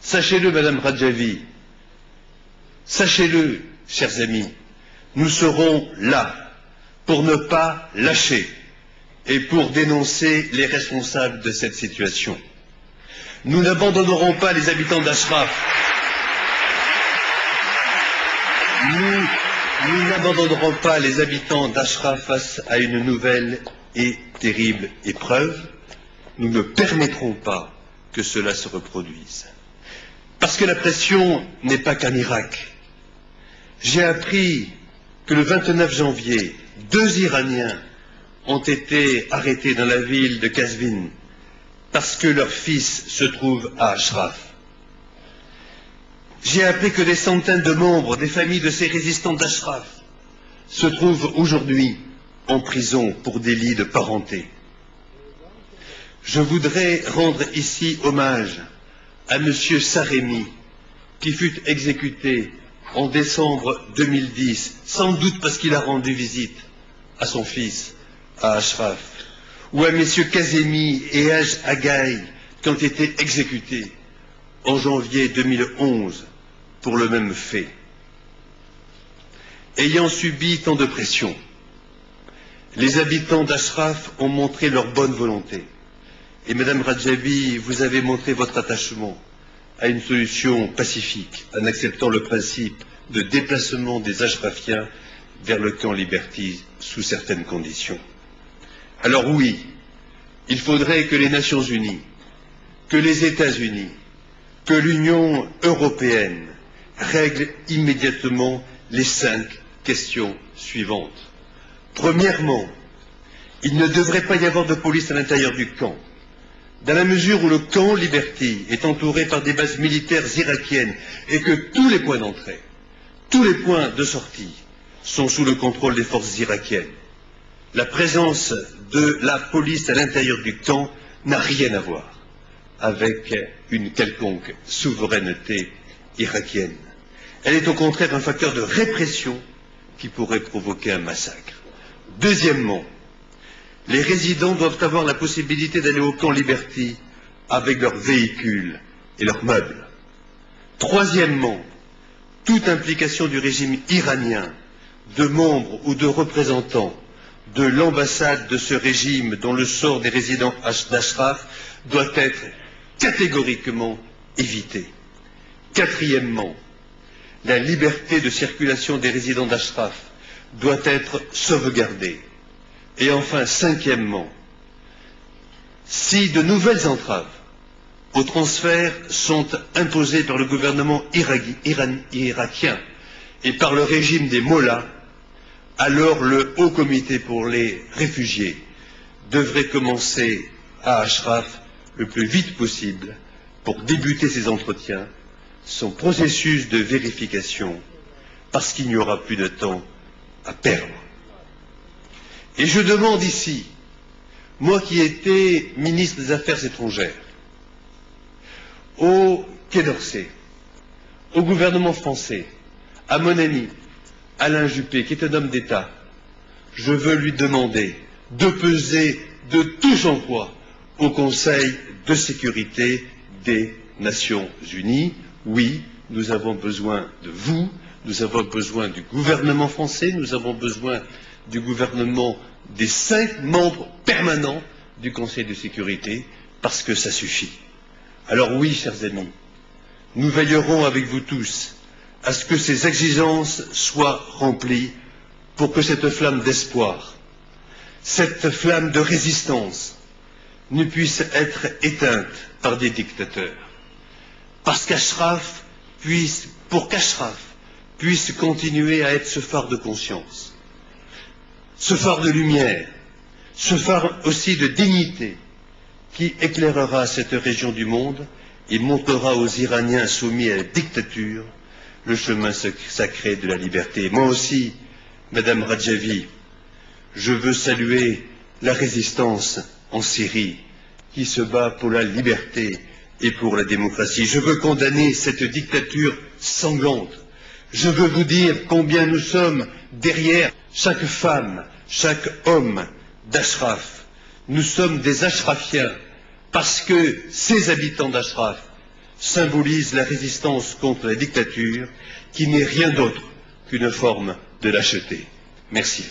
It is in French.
Sachez-le, Madame Radjavi, sachez-le, chers amis, nous serons là pour ne pas lâcher et pour dénoncer les responsables de cette situation. Nous n'abandonnerons pas les habitants d'Ashraf. Nous n'abandonnerons pas les habitants d'Ashraf face à une nouvelle et terrible épreuve. Nous ne permettrons pas que cela se reproduise. Parce que la pression n'est pas qu'un Irak. J'ai appris que le 29 janvier, 2 Iraniens ont été arrêtés dans la ville de Qazvin parce que leur fils se trouve à Ashraf. J'ai appris que des centaines de membres des familles de ces résistants d'Ashraf se trouvent aujourd'hui en prison pour délit de parenté. Je voudrais rendre ici hommage à M. Saremi, qui fut exécuté en décembre 2010, sans doute parce qu'il a rendu visite à son fils à Ashraf, ou à M. Kazemi et Haj Agaï, qui ont été exécutés en janvier 2011 pour le même fait. Ayant subi tant de pression, les habitants d'Ashraf ont montré leur bonne volonté. Et Madame Radjavi, vous avez montré votre attachement à une solution pacifique, en acceptant le principe de déplacement des Ashrafiens vers le camp Liberty sous certaines conditions. Alors oui, il faudrait que les Nations Unies, que les États-Unis, que l'Union européenne règlent immédiatement les 5 questions suivantes. Premièrement, il ne devrait pas y avoir de police à l'intérieur du camp, dans la mesure où le camp Liberty est entouré par des bases militaires irakiennes et que tous les points d'entrée, tous les points de sortie sont sous le contrôle des forces irakiennes. La présence de la police à l'intérieur du camp n'a rien à voir avec une quelconque souveraineté irakienne. Elle est au contraire un facteur de répression qui pourrait provoquer un massacre. Deuxièmement, les résidents doivent avoir la possibilité d'aller au camp Liberty avec leurs véhicules et leurs meubles. Troisièmement, toute implication du régime iranien, de membres ou de représentants de l'ambassade de ce régime dont le sort des résidents d'Ashraf doit être catégoriquement évité. Quatrièmement, la liberté de circulation des résidents d'Ashraf doit être sauvegardée. Et enfin, cinquièmement, si de nouvelles entraves au transfert sont imposées par le gouvernement irakien et par le régime des mollahs, alors le Haut Comité pour les réfugiés devrait commencer à Ashraf le plus vite possible pour débuter ses entretiens, son processus de vérification, parce qu'il n'y aura plus de temps à perdre. Et je demande ici, moi qui étais ministre des Affaires étrangères, au Quai d'Orsay, au gouvernement français, à mon ami Alain Juppé, qui est un homme d'État, je veux lui demander de peser de tout son poids au Conseil de sécurité des Nations Unies. Oui, nous avons besoin de vous, nous avons besoin du gouvernement français, nous avons besoin du gouvernement des 5 membres permanents du Conseil de sécurité, parce que ça suffit. Alors oui, chers amis, nous veillerons avec vous tous à ce que ces exigences soient remplies pour que cette flamme d'espoir, cette flamme de résistance ne puisse être éteinte par des dictateurs. Parce qu'Ashraf puisse, pour qu'Ashraf puisse continuer à être ce phare de conscience, ce phare de lumière, ce phare aussi de dignité qui éclairera cette région du monde et montrera aux Iraniens soumis à la dictature le chemin sacré de la liberté. Moi aussi, Madame Radjavi, je veux saluer la résistance en Syrie qui se bat pour la liberté et pour la démocratie. Je veux condamner cette dictature sanglante. Je veux vous dire combien nous sommes derrière chaque femme, chaque homme d'Ashraf. Nous sommes des Ashrafiens parce que ces habitants d'Ashraf symbolise la résistance contre la dictature, qui n'est rien d'autre qu'une forme de lâcheté. Merci.